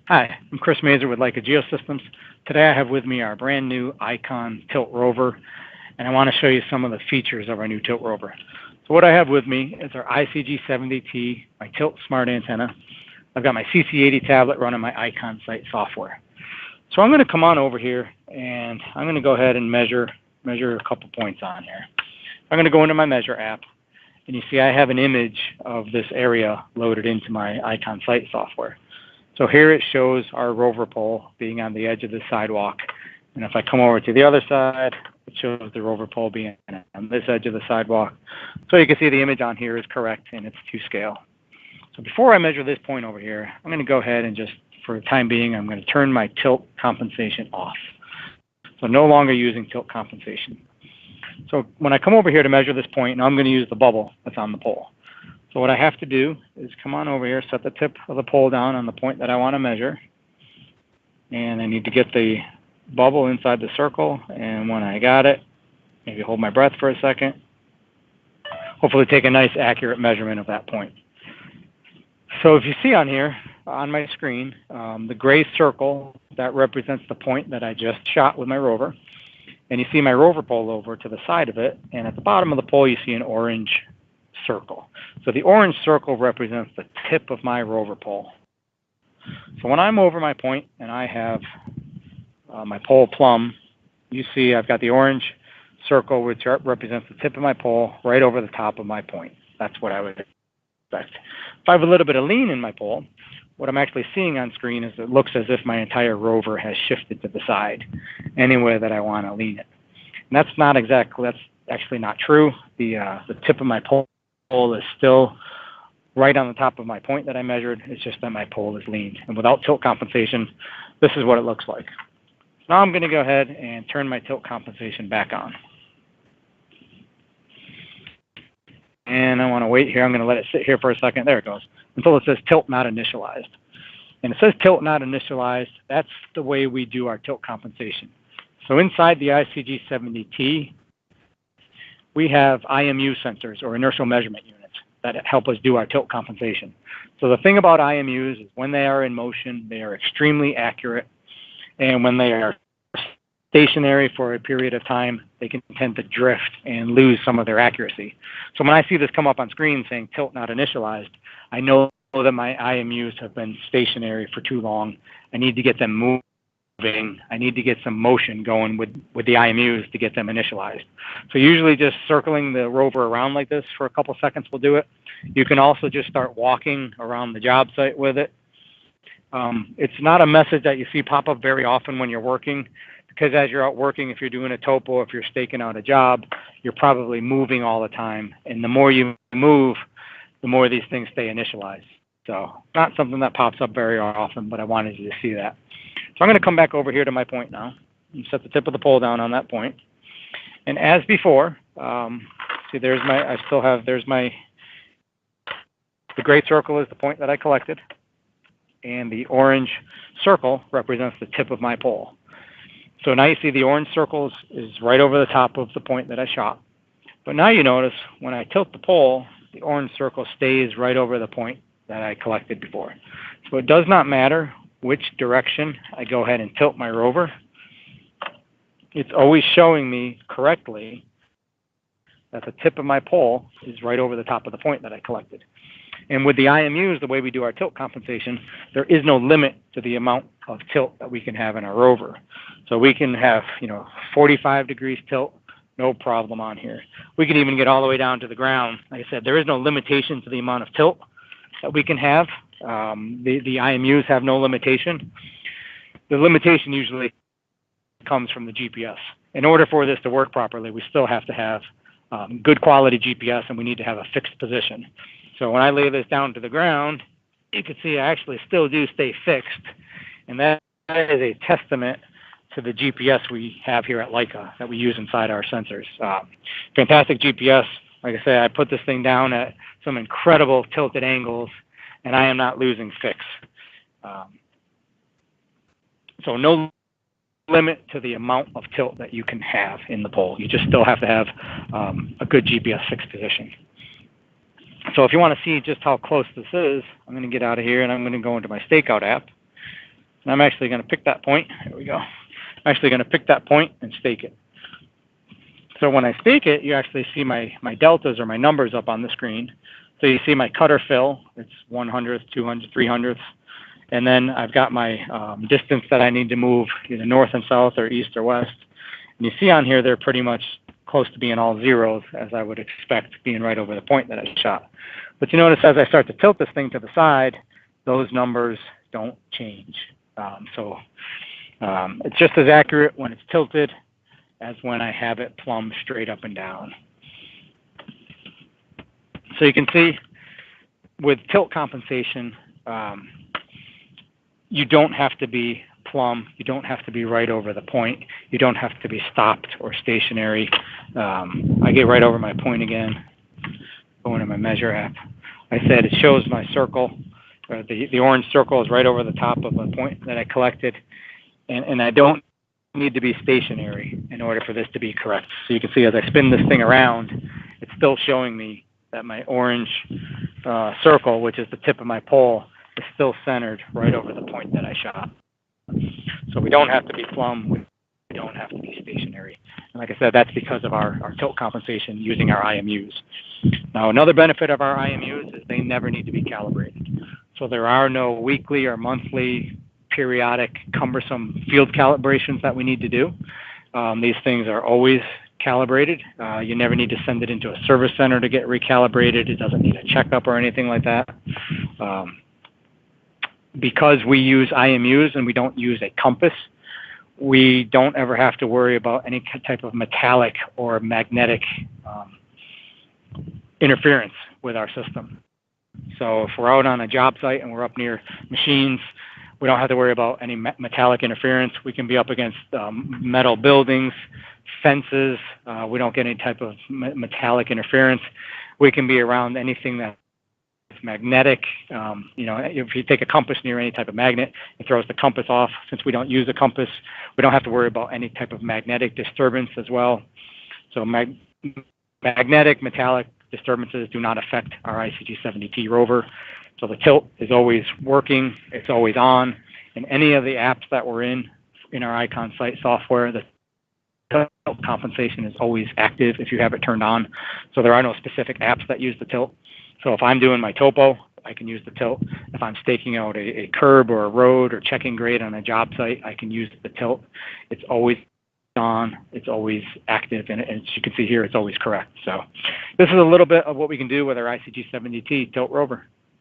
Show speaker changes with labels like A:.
A: Hi, I'm Chris Mazer with Leica Geosystems. Today I have with me our brand new Icon Tilt Rover, and I want to show you some of the features of our new Tilt Rover. So what I have with me is our ICG70T, my Tilt Smart Antenna. I've got my CC80 tablet running my Icon Sight software. So I'm going to come on over here, and I'm going to go ahead and measure a couple points on here. I'm going to go into my Measure app, and you see I have an image of this area loaded into my Icon Sight software. So here it shows our rover pole being on the edge of the sidewalk. And if I come over to the other side, it shows the rover pole being on this edge of the sidewalk. So you can see the image on here is correct and it's to scale. So before I measure this point over here, I'm going to go ahead and just, for the time being, I'm going to turn my tilt compensation off. So no longer using tilt compensation. So when I come over here to measure this point, now I'm going to use the bubble that's on the pole. So what I have to do is come on over here, set the tip of the pole down on the point that I want to measure. And I need to get the bubble inside the circle. And when I got it, maybe hold my breath for a second. Hopefully take a nice accurate measurement of that point. So if you see on here, on my screen, the gray circle, that represents the point that I just shot with my rover. And you see my rover pole over to the side of it. And at the bottom of the pole, you see an orange circle. So the orange circle represents the tip of my rover pole. So when I'm over my point and I have my pole plumb, you see I've got the orange circle, which represents the tip of my pole right over the top of my point. That's what I would expect. If I have a little bit of lean in my pole, what I'm actually seeing on screen is it looks as if my entire rover has shifted to the side anywhere that I want to lean it. And that's actually not true. The tip of my pole is still right on the top of my point that I measured. It's just that my pole is leaned. And without tilt compensation, this is what it looks like. Now I'm going to go ahead and turn my tilt compensation back on. And I want to wait here. I'm going to let it sit here for a second. There it goes. Until it says tilt not initialized. And it says tilt not initialized. That's the way we do our tilt compensation. So inside the ICG70T, we have IMU sensors, or inertial measurement units, that help us do our tilt compensation. So the thing about IMUs is when they are in motion, they are extremely accurate. And when they are stationary for a period of time, they can tend to drift and lose some of their accuracy. So when I see this come up on screen saying tilt not initialized, I know that my IMUs have been stationary for too long. I need to get them moving. I need to get some motion going with the IMUs to get them initialized. So usually just circling the rover around like this for a couple seconds will do it. You can also just start walking around the job site with it. It's not a message that you see pop up very often when you're working, because as you're out working, if you're doing a topo, if you're staking out a job, you're probably moving all the time. And the more you move, the more these things stay initialized. So not something that pops up very often, but I wanted you to see that. So I'm going to come back over here to my point now and set the tip of the pole down on that point. And as before, see there's the gray circle is the point that I collected, and the orange circle represents the tip of my pole. So now you see the orange circle is right over the top of the point that I shot. But now you notice when I tilt the pole, the orange circle stays right over the point that I collected before. So it does not matter which direction I go ahead and tilt my rover. It's always showing me correctly that the tip of my pole is right over the top of the point that I collected. And with the IMUs, the way we do our tilt compensation, there is no limit to the amount of tilt that we can have in our rover. So we can have, 45 degrees tilt, no problem on here. We can even get all the way down to the ground. Like I said, there is no limitation to the amount of tilt that we can have. The IMUs have no limitation. The limitation usually comes from the GPS. In order for this to work properly, we still have to have good quality GPS, and we need to have a fixed position. So when I lay this down to the ground, you can see I actually still do stay fixed. And that is a testament to the GPS we have here at Leica that we use inside our sensors. Fantastic GPS. Like I say, I put this thing down at some incredible tilted angles, and I am not losing fix. So no limit to the amount of tilt that you can have in the pole. You just still have to have a good GPS fixed position. So if you want to see just how close this is, I'm going to get out of here and I'm going to go into my stakeout app. And I'm actually going to pick that point. Here we go. I'm actually going to pick that point and stake it. So when I stake it, you actually see my deltas or my numbers up on the screen. So you see my cutter fill, it's 100th, 200th, 300th. And then I've got my distance that I need to move either north and south or east or west. And you see on here, they're pretty much close to being all zeros, as I would expect, being right over the point that I shot. But you notice as I start to tilt this thing to the side, those numbers don't change. It's just as accurate when it's tilted as when I have it plumb straight up and down. So you can see with tilt compensation, you don't have to be plumb, you don't have to be right over the point, you don't have to be stopped or stationary. I get right over my point again, go into my measure app. I said it shows my circle, the orange circle is right over the top of the point that I collected, and I don't need to be stationary in order for this to be correct. So you can see as I spin this thing around, it's still showing me that my orange circle, which is the tip of my pole, is still centered right over the point that I shot. So we don't have to be plumb, we don't have to be stationary. And like I said, that's because of our tilt compensation using our IMUs. Now, another benefit of our IMUs is they never need to be calibrated. So there are no weekly or monthly, periodic, cumbersome field calibrations that we need to do. These things are always calibrated. You never need to send it into a service center to get recalibrated. It doesn't need a checkup or anything like that. Because we use IMUs and we don't use a compass, we don't ever have to worry about any type of metallic or magnetic interference with our system. So if we're out on a job site and we're up near machines, we don't have to worry about any metallic interference. We can be up against metal buildings, fences. We don't get any type of metallic interference. We can be around anything that's magnetic. If you take a compass near any type of magnet, it throws the compass off. Since we don't use a compass, we don't have to worry about any type of magnetic disturbance as well. So magnetic, metallic disturbances do not affect our ICG-70T rover. So the tilt is always working, it's always on. In any of the apps that we're in our Icon site software, the tilt compensation is always active if you have it turned on. So there are no specific apps that use the tilt. So if I'm doing my topo, I can use the tilt. If I'm staking out a curb or a road or checking grade on a job site, I can use the tilt. It's always on, it's always active, and as you can see here, it's always correct. So this is a little bit of what we can do with our ICG-70T tilt rover.